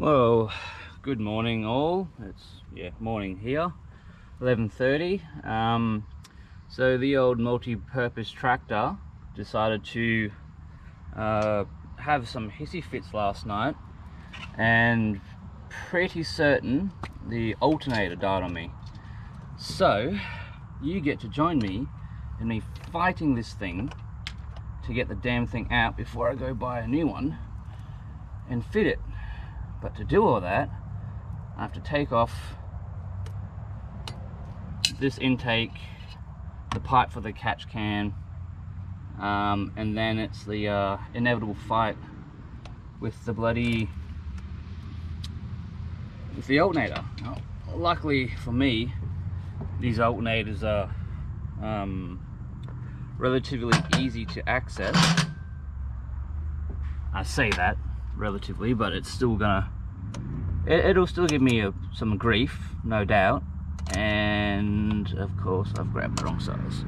Well, good morning all. It's morning here, 11:30. So the old multi-purpose tractor decided to have some hissy fits last night, and pretty certain the alternator died on me. So you get to join me in me fighting this thing to get the damn thing out before I go buy a new one and fit it. But to do all that, I have to take off this intake, the pipe for the catch can, and then it's the inevitable fight with the alternator. Now, luckily for me, these alternators are relatively easy to access. I say that relatively, but it's still it'll still give me some grief, no doubt. And of course I've grabbed the wrong size,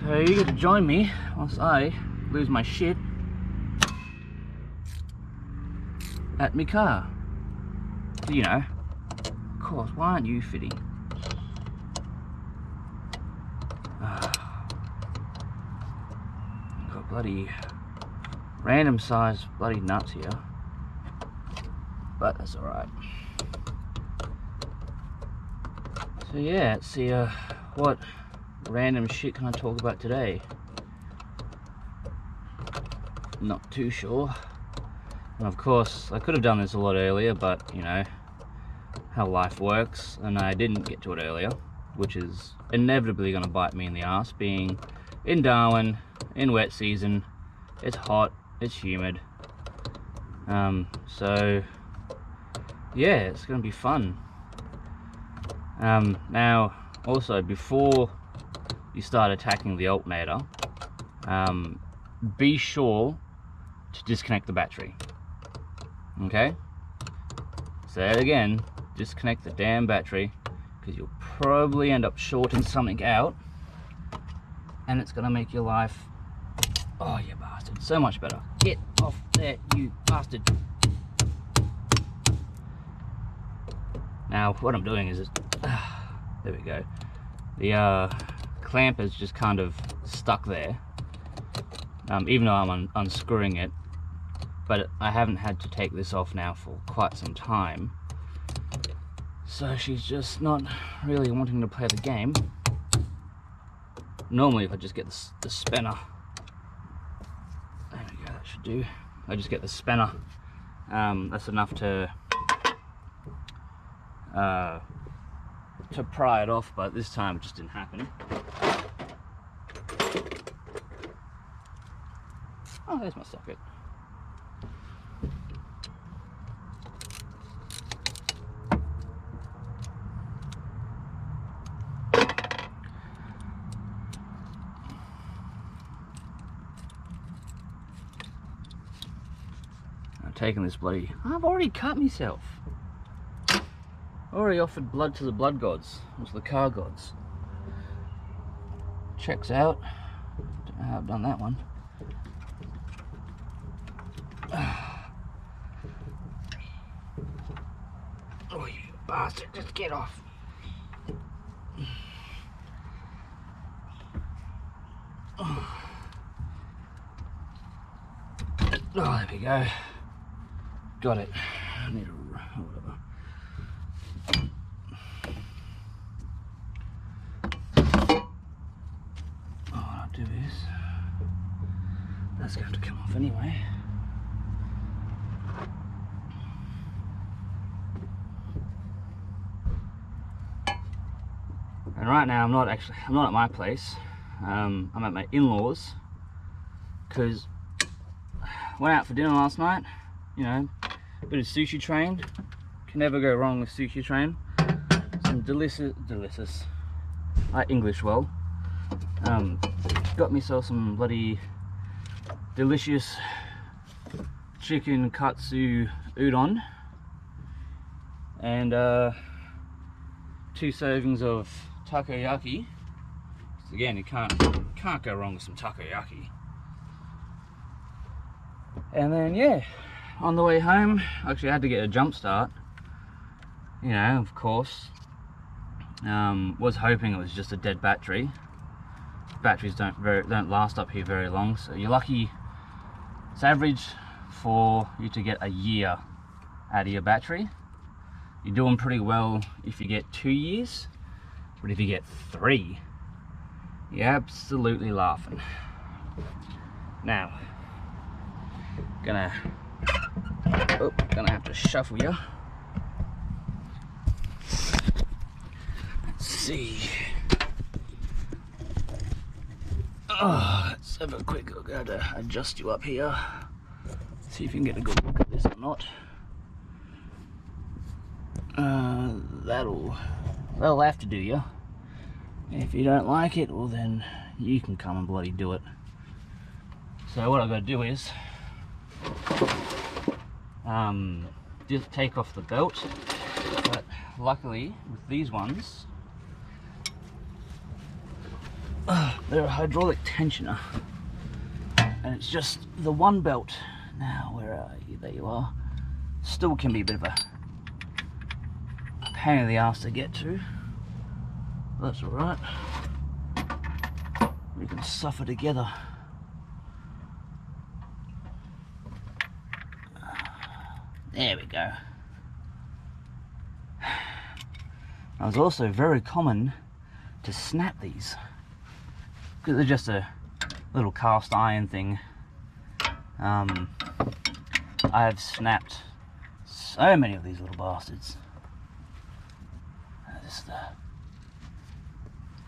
so you get to join me whilst I lose my shit at my car. You know, of course, why aren't you fitting? Got bloody random size bloody nuts here, but that's alright. So yeah, let's see what random shit can I talk about today. Not too sure. And of course I could have done this a lot earlier, but you know how life works, and I didn't get to it earlier, which is inevitably going to bite me in the ass, being in Darwin in wet season. It's hot, it's humid, so yeah, it's gonna be fun. Now also, before you start attacking the alternator, be sure to disconnect the battery. Okay, say it again, disconnect the damn battery, because you'll probably end up shorting something out, and it's gonna make your life, oh you bastard, so much better. Get off there, you bastard. Now what I'm doing is there we go, the clamp is just kind of stuck there, even though I'm unscrewing it, but I haven't had to take this off now for quite some time, so she's just not really wanting to play the game. Normally if I just get the spanner, there we go, that should do. I just get the spanner, that's enough to pry it off, but this time it just didn't happen. Oh, there's my socket. I'm taking this bloody, I've already cut myself. Already offered blood to the blood gods, or to the car gods. Checks out. Don't know how I've done that one. Oh, you bastard, just get off. Oh, there we go. Got it. I need a whatever. Do is that's going to come off anyway. And right now I'm not at my place. I'm at my in-laws, because went out for dinner last night. You know, a bit of sushi train. Can never go wrong with sushi train. Some delicious. I English well. Got myself some bloody delicious chicken katsu udon, and 2 servings of takoyaki. So again, you can't go wrong with some takoyaki. And then yeah, on the way home, actually I had to get a jump start, you know, of course. Was hoping it was just a dead battery. Batteries don't last up here very long, so you're lucky. It's average for you to get a year out of your battery. You're doing pretty well if you get 2 years, but if you get 3, you're absolutely laughing. Now, gonna have to shuffle you. Let's see. Oh, let's have a quick look. I've got to adjust you up here. See if you can get a good look at this or not. That'll have to do you. If you don't like it, well then you can come and bloody do it. So what I've got to do is just take off the belt, but luckily with these ones, they're a hydraulic tensioner, and it's just the one belt. Now, where are you? There you are. Still can be a bit of a pain in the ass to get to. That's alright. We can suffer together. There we go. It was also very common to snap these, because they're just a little cast iron thing. I have snapped so many of these little bastards.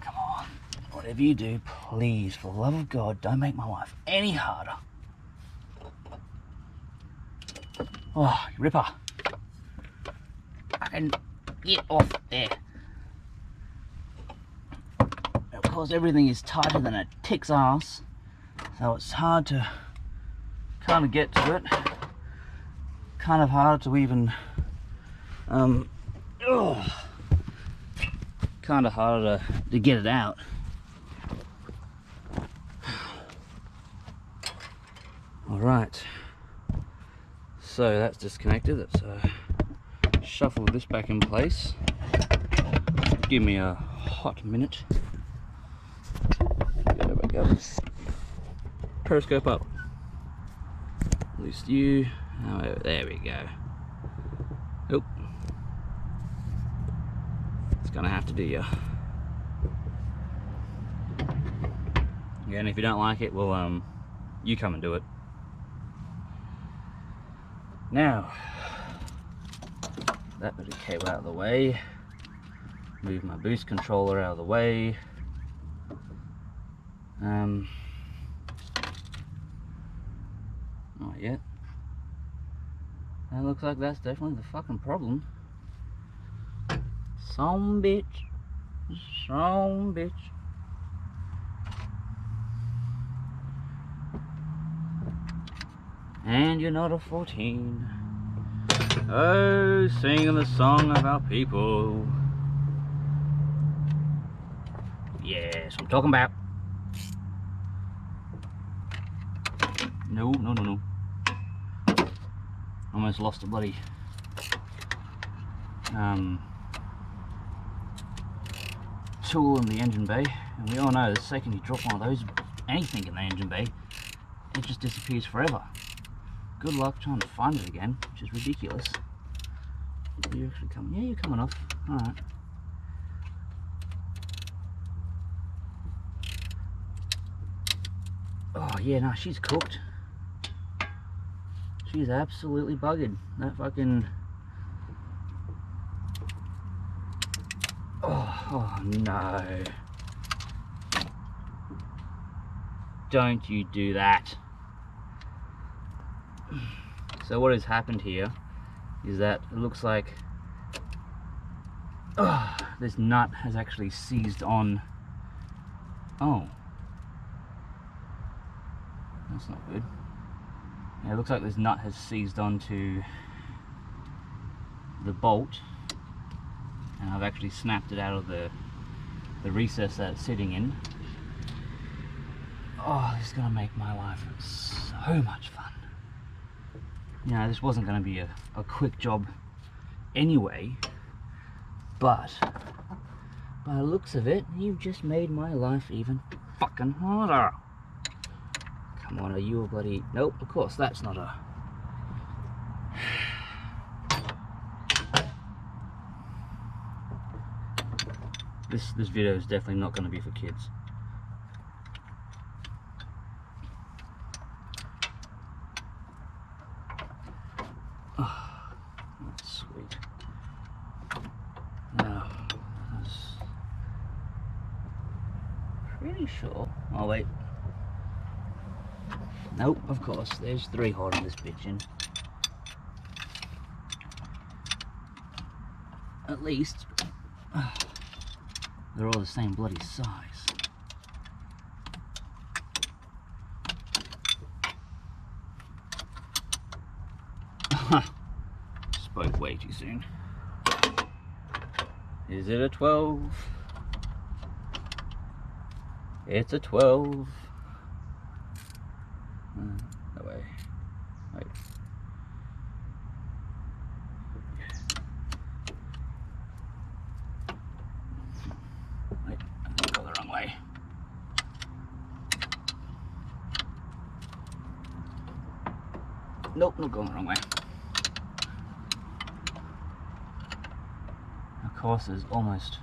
Come on, whatever you do, please, for the love of God, don't make my life any harder. Oh, you ripper. I can get off there. Of course, everything is tighter than a tick's ass, so it's hard to kind of get to it. Kind of hard to even, kind of harder to get it out. All right. So that's disconnected. Let's shuffle this back in place. Give me a hot minute. There we go. Periscope up. At least you. Oh, there we go. Oh, it's gonna have to do you. Yeah, and if you don't like it, well, you come and do it. Now, that bit of cable out of the way, move my boost controller out of the way. Not yet. That looks like that's definitely the fucking problem. Some bitch. Some bitch. And you're not a 14. Oh, singing the song of our people. Yes, I'm talking about. No. Almost lost a bloody tool in the engine bay. And we all know the second you drop one of those, anything in the engine bay, it just disappears forever. Good luck trying to find it again, which is ridiculous. Are you actually coming? Yeah, you're coming off. Alright. Oh yeah, no, she's cooked. She's absolutely buggered. That fucking... Oh no. Don't you do that. So what has happened here is that it looks like this nut has actually seized on. Oh, that's not good. Yeah, it looks like this nut has seized onto the bolt, and I've actually snapped it out of the recess that it's sitting in. Oh, this is gonna make my life so much fun. you know, this wasn't going to be a quick job anyway, but by the looks of it, you've just made my life even fucking harder. Come on, are you a bloody... Nope, of course, that's not a... This video is definitely not going to be for kids. Oh, that's sweet. Now, I was pretty sure... Oh, wait. Nope, of course, there's 3 holding this bitch in. At least, they're all the same bloody size. Spoke way too soon. Is it a 12? It's a 12. That way. Wait. Wait, I got the wrong way. Nope, not going the wrong way. Of course, there's almost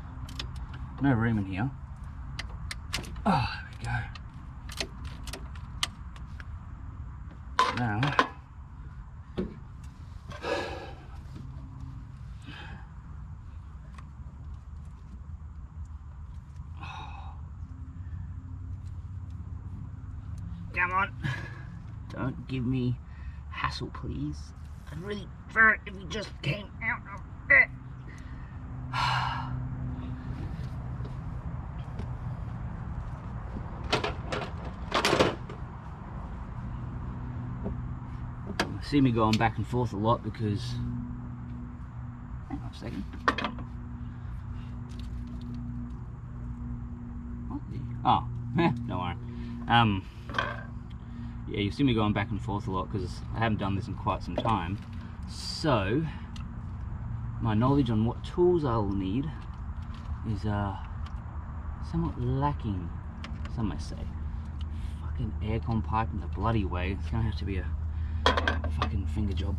no room in here. Oh, there we go. Now, come on, don't give me hassle, please. I'd really prefer it if you just came out of it. See me going back and forth a lot because, hang on a second. What the? Oh, don't worry. Yeah, you see me going back and forth a lot because I haven't done this in quite some time. So, my knowledge on what tools I will need is somewhat lacking, some may say. Fucking aircon pipe in the bloody way. It's gonna have to be a fucking finger job.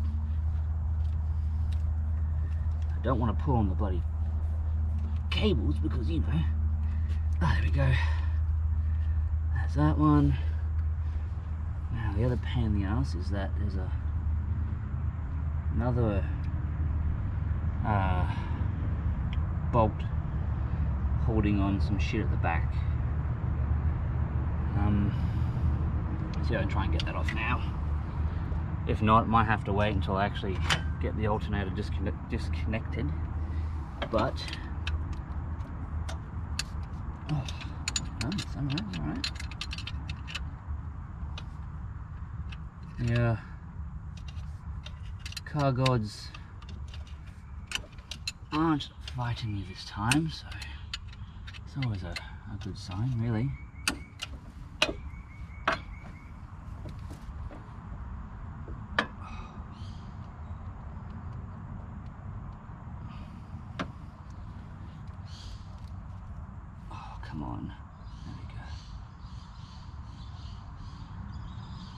I don't want to pull on the bloody cables because, you know. Oh, there we go. There's that one. Now the other pain in the ass is that there's another bolt holding on some shit at the back. So I'm try and get that off now. If not, might have to wait until I actually get the alternator disconnected. But oh, it's alright. Yeah, car gods aren't fighting me this time, so it's always a good sign, really. Come on, there we go.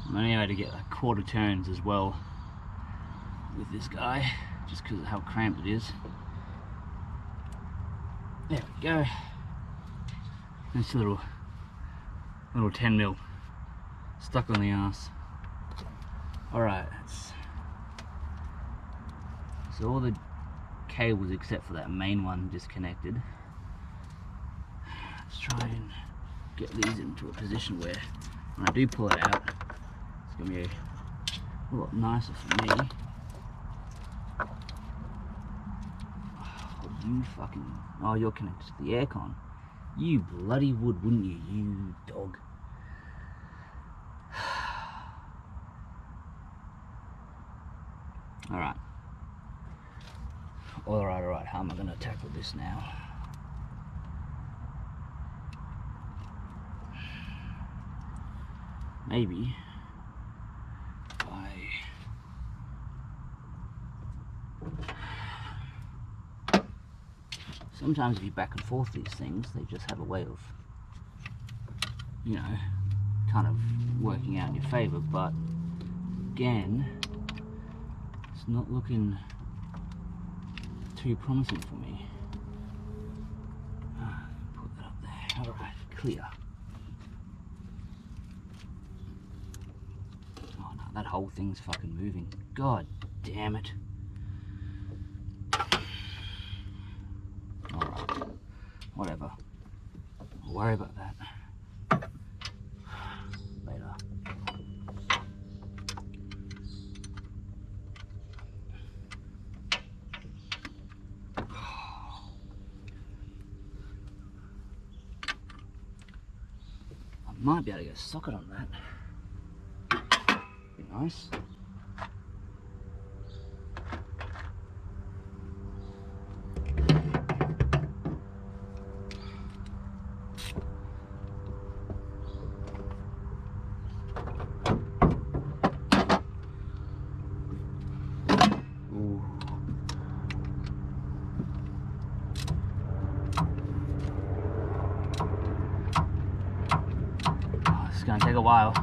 I'm only able to get like quarter turns as well with this guy, just because of how cramped it is. There we go. Nice little 10mm stuck on the ass. Alright, so all the cables except for that main one disconnected. Let's try and get these into a position where when I do pull it out, it's going to be a lot nicer for me. Oh, you fucking... Oh, you're connected to the aircon. You bloody would, wouldn't you, you dog? Alright. Alright, how am I going to tackle this now? Maybe if I Sometimes if you back and forth these things, they just have a way of, you know, kind of working out in your favour, but again, it's not looking too promising for me. Put that up there. Alright, clear. Oh no, that whole thing's fucking moving. God damn it. Alright, whatever. I'll worry about that later. I might be able to get a socket on that. Be nice. It's going to take a while.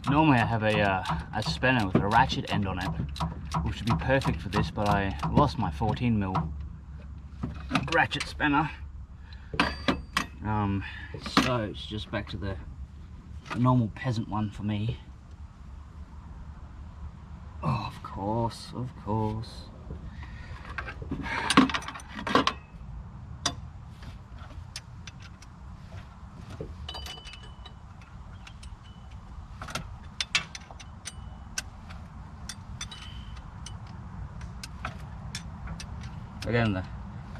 Normally I have a spanner with a ratchet end on it, which would be perfect for this, but I lost my 14mm ratchet spanner. So it's just back to the normal peasant one for me. Oh, of course, of course. Again,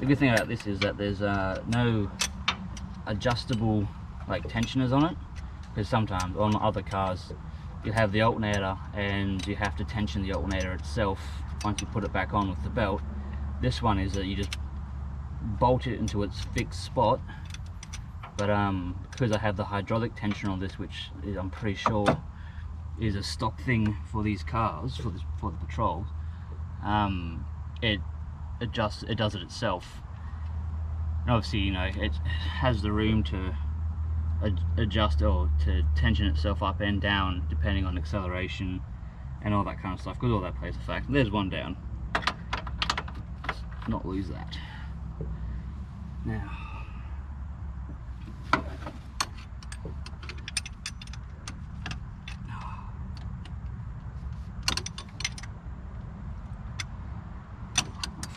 the good thing about this is that there's no adjustable like tensioners on it, because sometimes on other cars you have the alternator and you have to tension the alternator itself once you put it back on with the belt. This one is that you just bolt it into its fixed spot, but because I have the hydraulic tension on this, which is, I'm pretty sure is a stock thing for these cars, for the patrols, it does it itself. And obviously, you know, it has the room to adjust or to tension itself up and down depending on acceleration and all that kind of stuff, because all that plays a factor. There's one down. Let's not lose that. Now,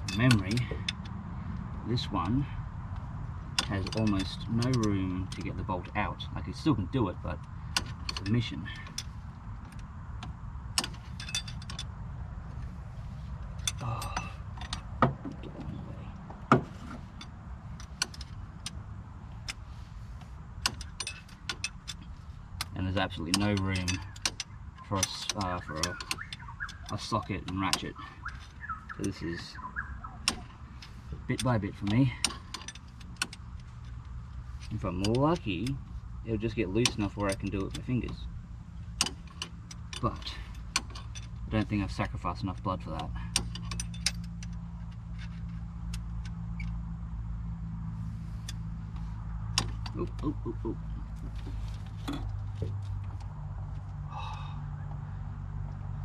from memory, this one has almost no room to get the bolt out. Like, it still can do it, but it's a mission. Oh. And there's absolutely no room for a socket and ratchet. So this is bit by bit for me. If I'm lucky, it'll just get loose enough where I can do it with my fingers. But I don't think I've sacrificed enough blood for that. Oop, oop, oop, oop.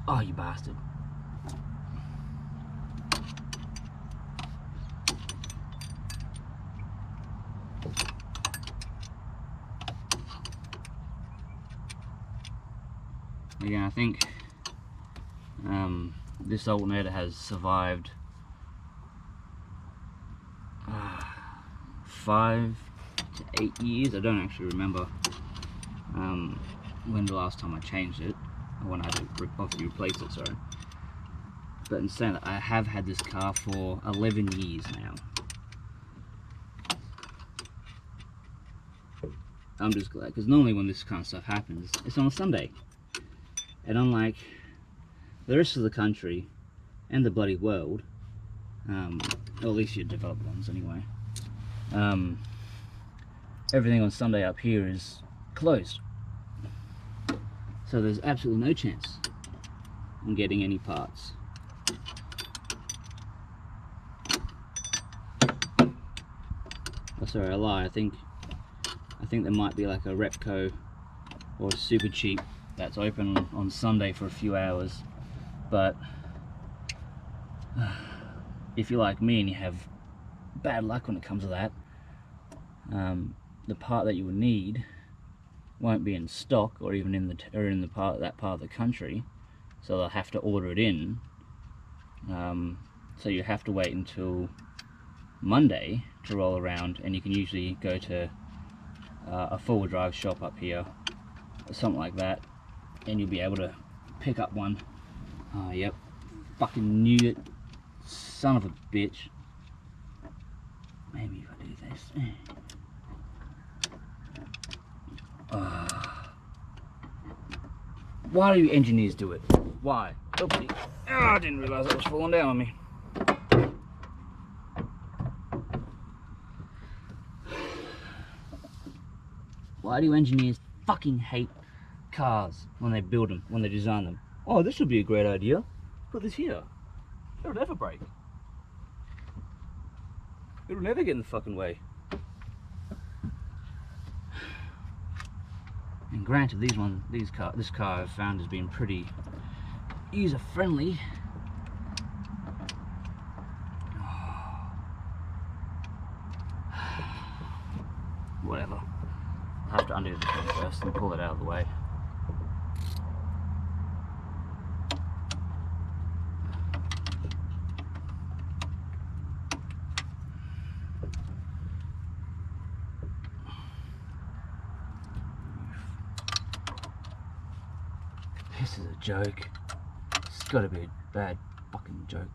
Oh, you bastard. Again, I think this alternator has survived 5 to 8 years. I don't actually remember when the last time I changed it, or when I had to obviously replace it, sorry. But in saying that, I have had this car for 11 years now. I'm just glad, because normally when this kind of stuff happens, it's on a Sunday. And unlike the rest of the country and the bloody world, or at least your developed ones anyway, everything on Sunday up here is closed. So there's absolutely no chance in getting any parts. Oh, sorry, I lie. I think there might be like a Repco or Super Cheap that's open on Sunday for a few hours, but if you're like me and you have bad luck when it comes to that, the part that you would need won't be in stock, or even in that part of the country, so they'll have to order it in. So you have to wait until Monday to roll around, and you can usually go to a four-wheel drive shop up here or something like that, and you'll be able to pick up one. Oh yep, fucking knew it, son of a bitch. Maybe if I do this. Why do you engineers do it? Why? Oopsie. Oh, I didn't realise that was falling down on me. Why do engineers fucking hate cars when they build them, when they design them? Oh, this would be a great idea. Put this here. It'll never break. It'll never get in the fucking way. And granted, this car I've found has been pretty user-friendly. Whatever. I'll have to undo this one first and pull it out of the way. This is a joke. It's gotta be a bad fucking joke.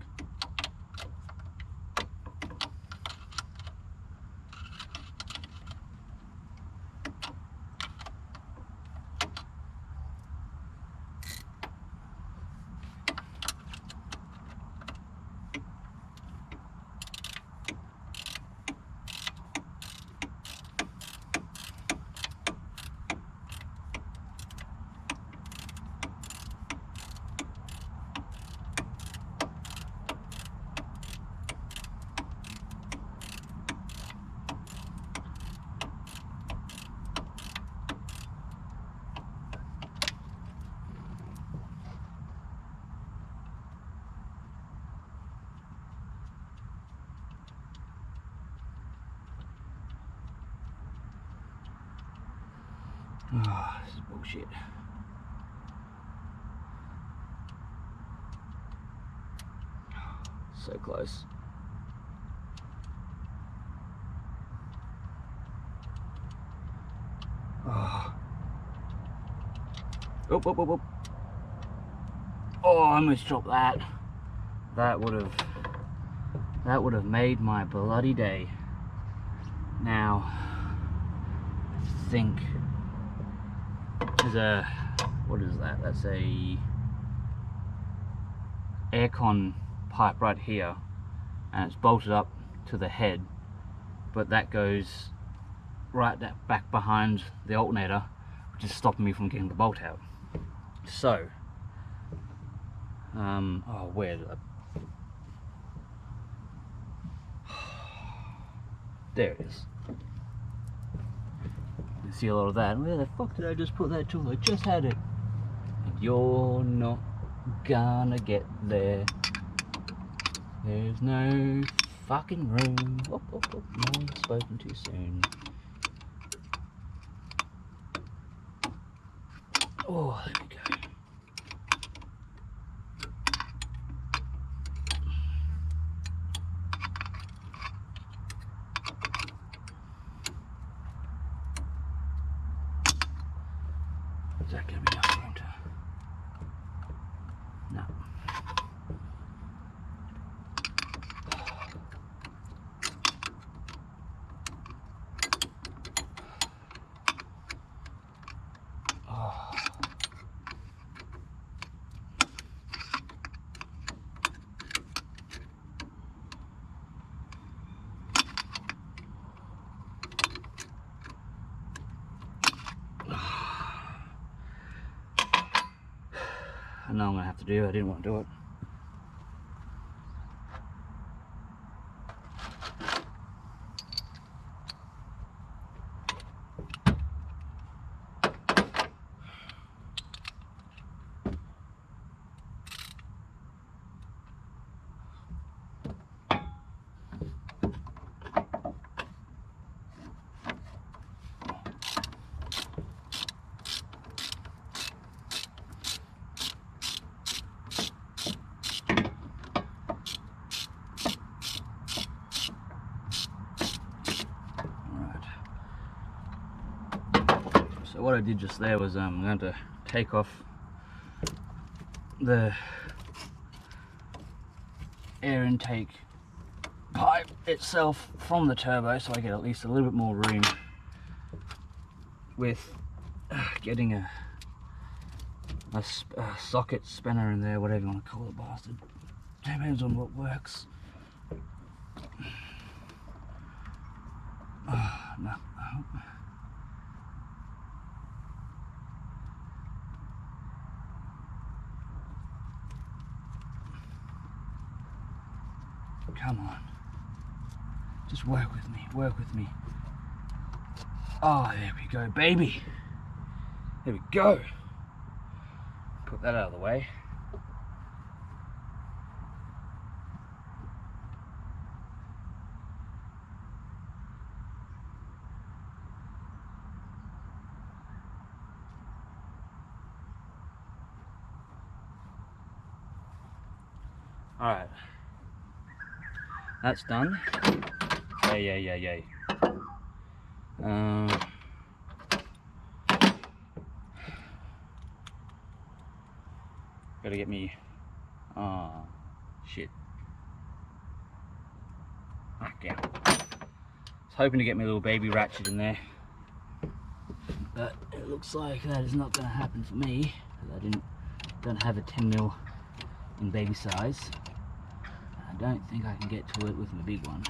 Oh, this is bullshit. So close. Oh. Oop, oop, oop, oop. Oh, I almost dropped that. That would have made my bloody day. Now, I think there's a, what is that? That's a aircon pipe right here, and it's bolted up to the head, but that goes right back behind the alternator, which is stopping me from getting the bolt out. So, oh, where did I? There it is. You see a lot of that. Where the fuck did I just put that tool? I just had it. And you're not gonna get there. There's no fucking room. Oh, oh, oh, no one's spoken too soon. Oh, there we go. know I'm gonna have to do. I didn't want to do it. So what I did just there was I'm going to take off the air intake pipe itself from the turbo, so I get at least a little bit more room with getting a socket spinner in there, whatever you want to call it, bastard. Depends on what works. No. Come on. Just work with me, work with me. Oh, there we go, baby. There we go. Put that out of the way. Alright. That's done. Yay. Gotta get me. Oh, shit. Okay. I was hoping to get my little baby ratchet in there, but it looks like that is not going to happen for me. I don't have a 10mm in baby size. I don't think I can get to it with my big one.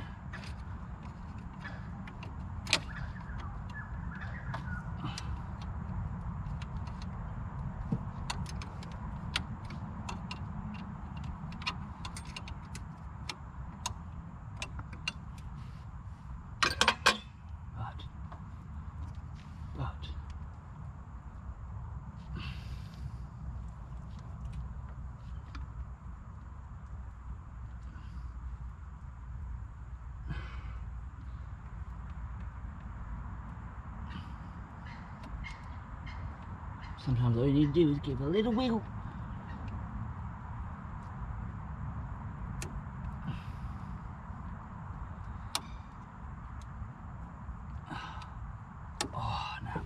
But sometimes all you need to do is give a little wiggle. Oh, no.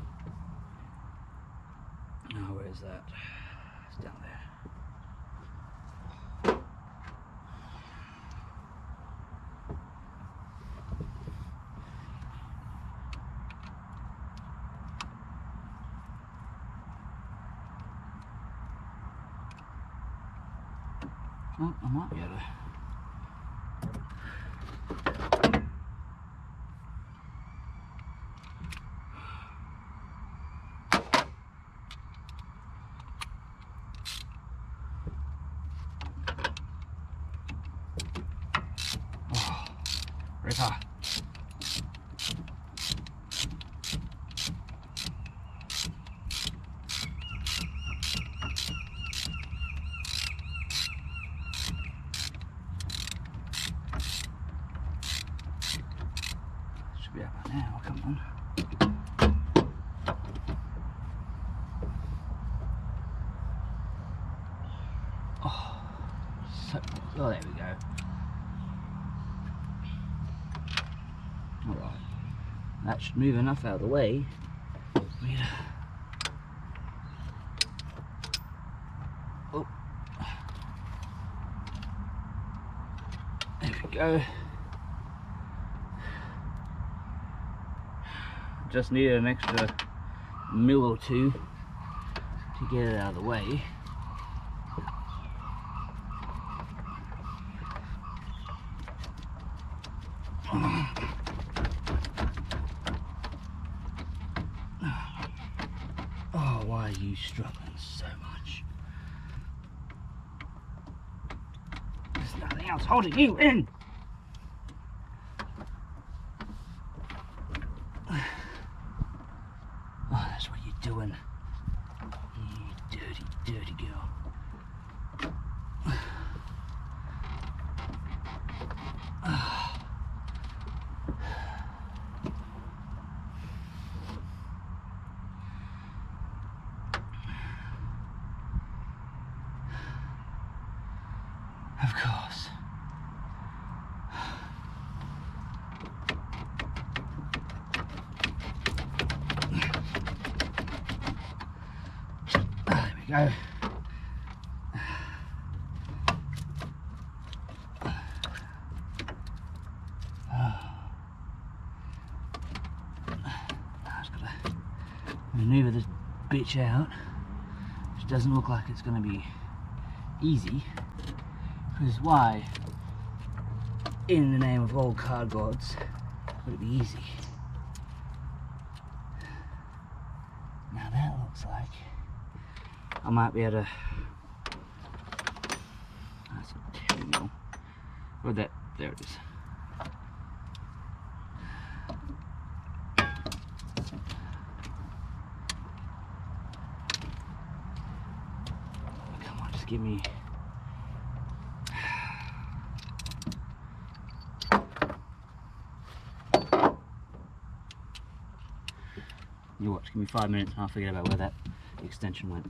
Oh, where is that? It's down there. Oh, I might be able to. Oh, ripper. Should be up by now, come on. Oh, there we go. Alright, that should move enough out of the way for me to... Oh, there we go. Just needed an extra mil or two to get it out of the way. Oh, why are you struggling so much? else holding you in. Oh, that's what you're doing. You dirty, dirty girl. Of course. There we go. I've just got to maneuver this bitch out, which doesn't look like it's going to be easy. Because why, in the name of all card gods, would it be easy? Now that looks like I might be able to. That's a 10 mil. Or that, there it is. Come on, just give me. You watch, give me 5 minutes and I'll forget about where that extension went.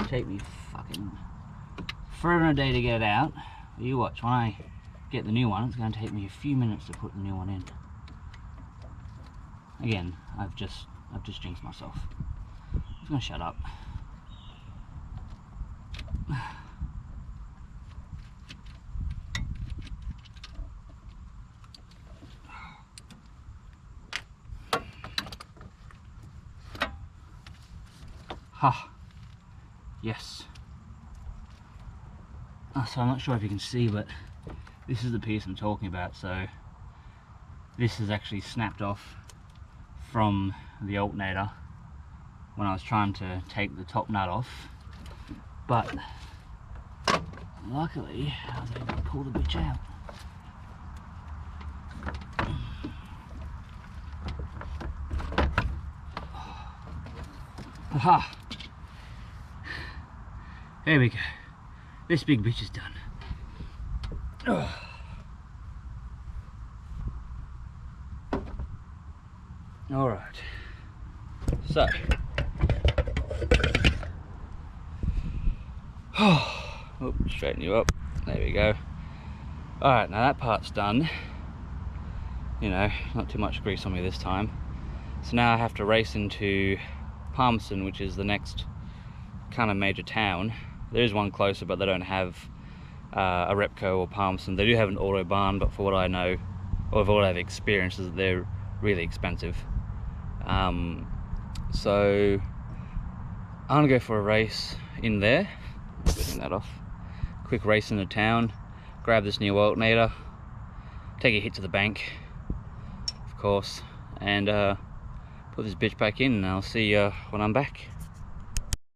Take me fucking forever and a day to get it out. You watch, when I get the new one, it's going to take me a few minutes to put the new one in. Again, I've just jinxed myself. I'm just going to shut up. Ha. Yes. So I'm not sure if you can see, but this is the piece I'm talking about. So this is actually snapped off from the alternator when I was trying to take the top nut off, but luckily I was able to pull the bitch out. Aha! There we go. This big bitch is done. Alright. So. Oh, straighten you up. There we go. Alright, now that part's done. You know, not too much grease on me this time. So now I have to race into Palmerston, which is the next kind of major town. There is one closer, but they don't have a Repco or Palmerston. They do have an Autobahn, but for what I know, or for what I've experienced, is that they're really expensive. So I'm gonna go for a race in there. Getting that off. Quick race in the town. Grab this new alternator. Take a hit to the bank, of course, and put this bitch back in. And I'll see you when I'm back.